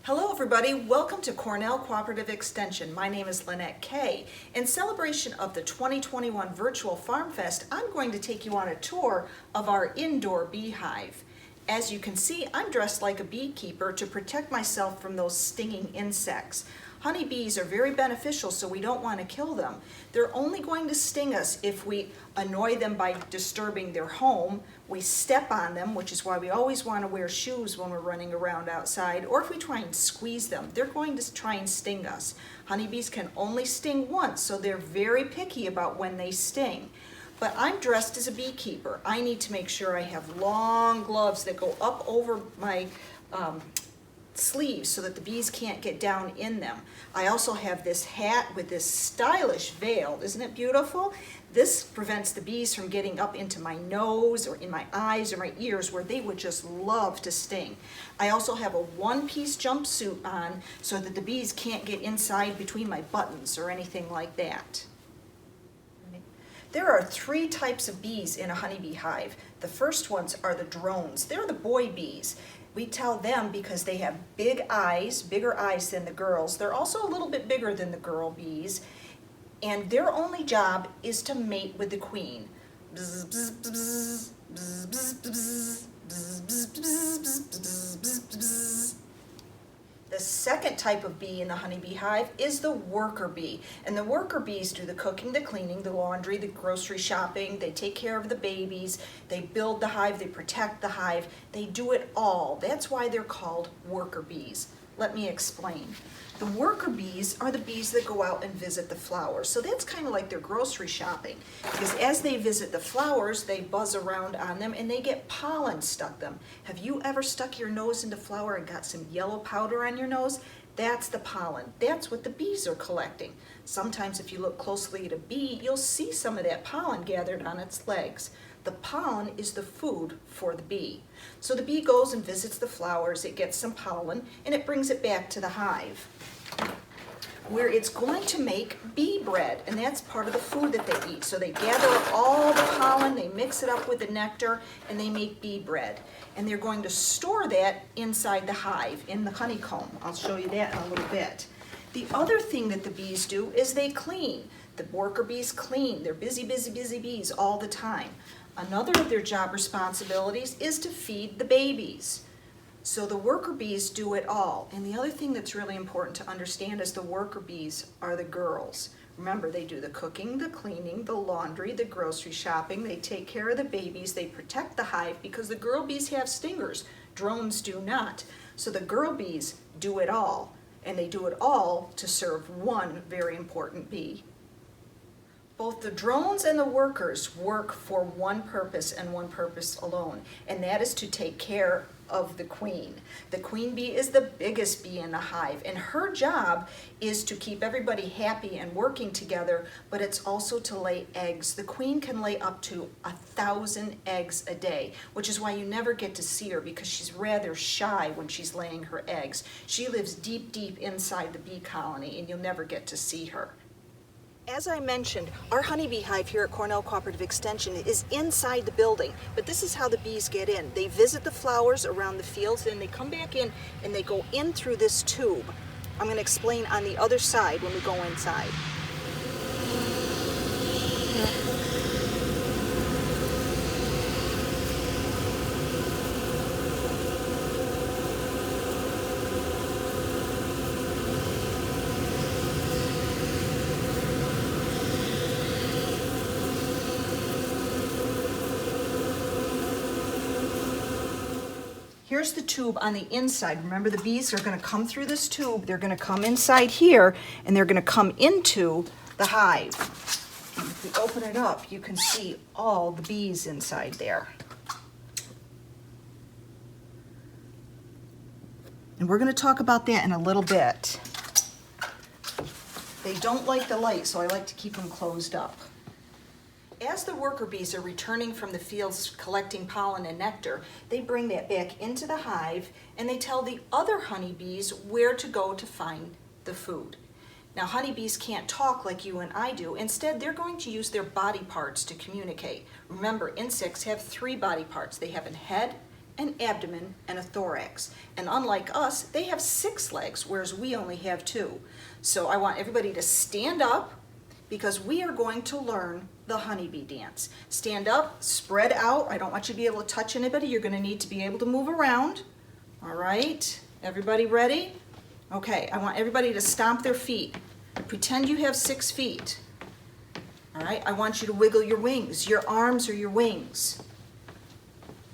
Hello everybody, welcome to Cornell Cooperative Extension. My name is Lynette Kay. In celebration of the 2021 Virtual Farm Fest, I'm going to take you on a tour of our indoor beehive. As you can see, I'm dressed like a beekeeper to protect myself from those stinging insects. Honeybees are very beneficial, so we don't want to kill them. They're only going to sting us if we annoy them by disturbing their home, we step on them, which is why we always want to wear shoes when we're running around outside, or if we try and squeeze them, they're going to try and sting us. Honeybees can only sting once, so they're very picky about when they sting. But I'm dressed as a beekeeper. I need to make sure I have long gloves that go up over my sleeves so that the bees can't get down in them. I also have this hat with this stylish veil. Isn't it beautiful? This prevents the bees from getting up into my nose or in my eyes or my ears where they would just love to sting. I also have a one-piece jumpsuit on so that the bees can't get inside between my buttons or anything like that. There are 3 types of bees in a honeybee hive. The first ones are the drones. They're the boy bees. We tell them because they have big eyes, bigger eyes than the girls. They're also a little bit bigger than the girl bees. And their only job is to mate with the queen. Bzz, bzz, bzz, bzz, bzz, bzz, bzz, bzz, bzz, bzz, bzz. The second type of bee in the honeybee hive is the worker bee. And the worker bees do the cooking, the cleaning, the laundry, the grocery shopping. They take care of the babies. They build the hive. They protect the hive. They do it all. That's why they're called worker bees. Let me explain. The worker bees are the bees that go out and visit the flowers. So that's kind of like their grocery shopping. Because as they visit the flowers, they buzz around on them and they get pollen stuck them. Have you ever stuck your nose into flower and got some yellow powder on your nose? That's the pollen. That's what the bees are collecting. Sometimes if you look closely at a bee, you'll see some of that pollen gathered on its legs. The pollen is the food for the bee. So the bee goes and visits the flowers, it gets some pollen, and it brings it back to the hive, where it's going to make bee bread, and that's part of the food that they eat. So they gather up all the pollen, they mix it up with the nectar, and they make bee bread. And they're going to store that inside the hive, in the honeycomb. I'll show you that in a little bit. The other thing that the bees do is they clean. The worker bees clean. They're busy, busy, busy bees all the time. Another of their job responsibilities is to feed the babies. So the worker bees do it all. And the other thing that's really important to understand is the worker bees are the girls. Remember, they do the cooking, the cleaning, the laundry, the grocery shopping. They take care of the babies. They protect the hive because the girl bees have stingers. Drones do not. So the girl bees do it all. And they do it all to serve one very important bee. Both the drones and the workers work for one purpose and one purpose alone, and that is to take care of the queen. The queen bee is the biggest bee in the hive, and her job is to keep everybody happy and working together, but it's also to lay eggs. The queen can lay up to 1,000 eggs a day, which is why you never get to see her because she's rather shy when she's laying her eggs. She lives deep, deep inside the bee colony, and you'll never get to see her. As I mentioned, our honeybee hive here at Cornell Cooperative Extension is inside the building, but this is how the bees get in. They visit the flowers around the fields, and they come back in and they go in through this tube. I'm going to explain on the other side when we go inside. Here's the tube on the inside. Remember, the bees are going to come through this tube. They're going to come inside here, and they're going to come into the hive. And if we open it up, you can see all the bees inside there. And we're going to talk about that in a little bit. They don't like the light, so I like to keep them closed up. As the worker bees are returning from the fields collecting pollen and nectar, they bring that back into the hive and they tell the other honeybees where to go to find the food. Now, honeybees can't talk like you and I do. Instead, they're going to use their body parts to communicate. Remember, insects have 3 body parts. They have a head, an abdomen, and a thorax. And unlike us, they have 6 legs, whereas we only have 2. So I want everybody to stand up because we are going to learn the honeybee dance. Stand up, spread out. I don't want you to be able to touch anybody. You're going to need to be able to move around. All right, everybody ready? Okay, I want everybody to stomp their feet. Pretend you have 6 feet. All right, I want you to wiggle your wings, your arms or your wings.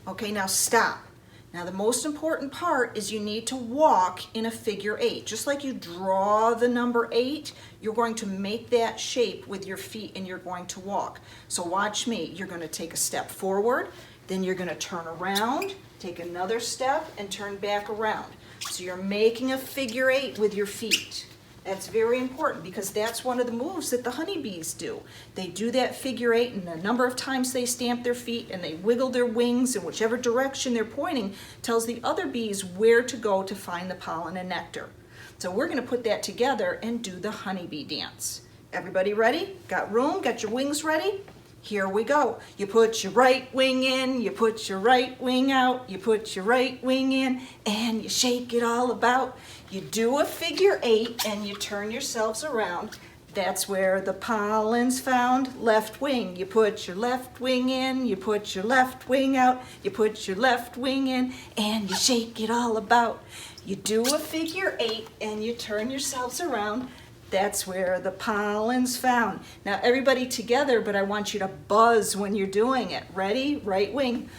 Okay, now stop. Now the most important part is you need to walk in a figure 8. Just like you draw the number 8, you're going to make that shape with your feet and you're going to walk. So watch me. You're going to take a step forward, then you're going to turn around, take another step and turn back around. So you're making a figure 8 with your feet. That's very important because that's one of the moves that the honeybees do. They do that figure 8 and the number of times they stamp their feet and they wiggle their wings in whichever direction they're pointing tells the other bees where to go to find the pollen and nectar. So we're going to put that together and do the honeybee dance. Everybody ready? Got room? Got your wings ready? Here we go. You put your right wing in, you put your right wing out, you put your right wing in, and you shake it all about. You do a figure 8 and you turn yourselves around. That's where the pollen's found. Left wing. You put your left wing in, you put your left wing out, you put your left wing in, and you shake it all about. You do a figure 8 and you turn yourselves around. That's where the pollen's found. Now everybody together, but I want you to buzz when you're doing it. Ready? Right wing.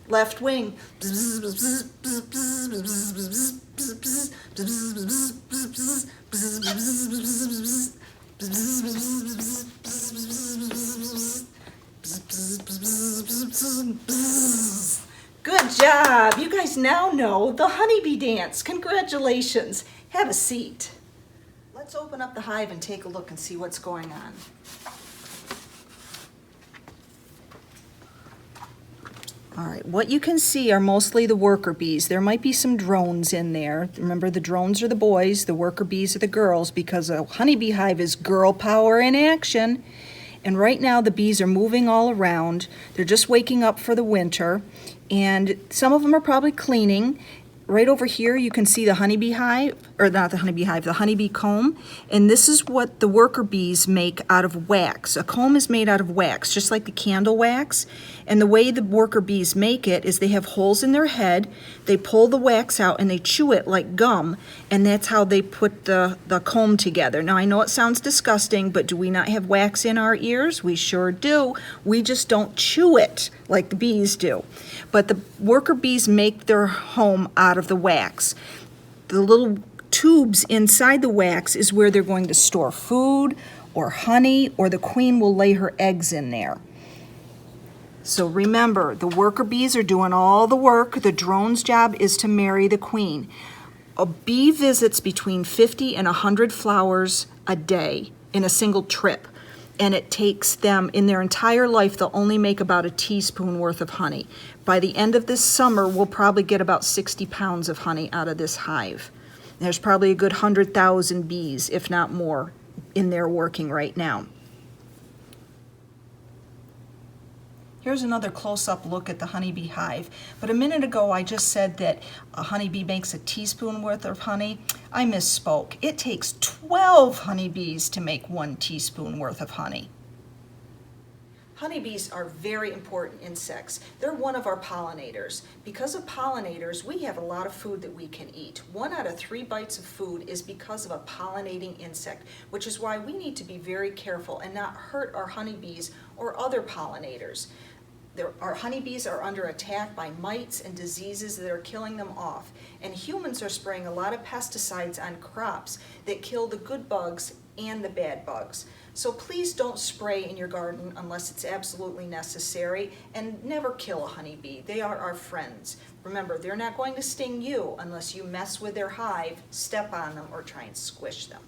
Left wing. Good job! You guys now know the honeybee dance. Congratulations. Have a seat. Let's open up the hive and take a look and see what's going on. All right, what you can see are mostly the worker bees. There might be some drones in there. Remember, the drones are the boys, the worker bees are the girls, because a honeybee hive is girl power in action. And right now the bees are moving all around. They're just waking up for the winter, and some of them are probably cleaning. Right over here you can see the honeybee hive, or not the honeybee hive, the honeybee comb. And this is what the worker bees make out of wax. A comb is made out of wax, just like the candle wax. And the way the worker bees make it is they have holes in their head, they pull the wax out and they chew it like gum, and that's how they put the comb together. Now I know it sounds disgusting, but do we not have wax in our ears? We sure do. We just don't chew it like the bees do. But the worker bees make their home out of the wax. The little tubes inside the wax is where they're going to store food or honey, or the queen will lay her eggs in there. So remember, the worker bees are doing all the work. The drone's job is to marry the queen. A bee visits between 50 and 100 flowers a day in a single trip. And it takes them, in their entire life, they'll only make about a teaspoon worth of honey. By the end of this summer, we'll probably get about 60 pounds of honey out of this hive. There's probably a good 100,000 bees, if not more, in there working right now. Here's another close-up look at the honeybee hive. But a minute ago I just said that a honeybee makes a teaspoon worth of honey. I misspoke. It takes 12 honeybees to make 1 teaspoon worth of honey. Honeybees are very important insects. They're one of our pollinators. Because of pollinators, we have a lot of food that we can eat. 1 out of 3 bites of food is because of a pollinating insect, which is why we need to be very careful and not hurt our honeybees or other pollinators. Our honeybees are under attack by mites and diseases that are killing them off. And humans are spraying a lot of pesticides on crops that kill the good bugs and the bad bugs. So please don't spray in your garden unless it's absolutely necessary, and never kill a honeybee. They are our friends. Remember, they're not going to sting you unless you mess with their hive, step on them, or try and squish them.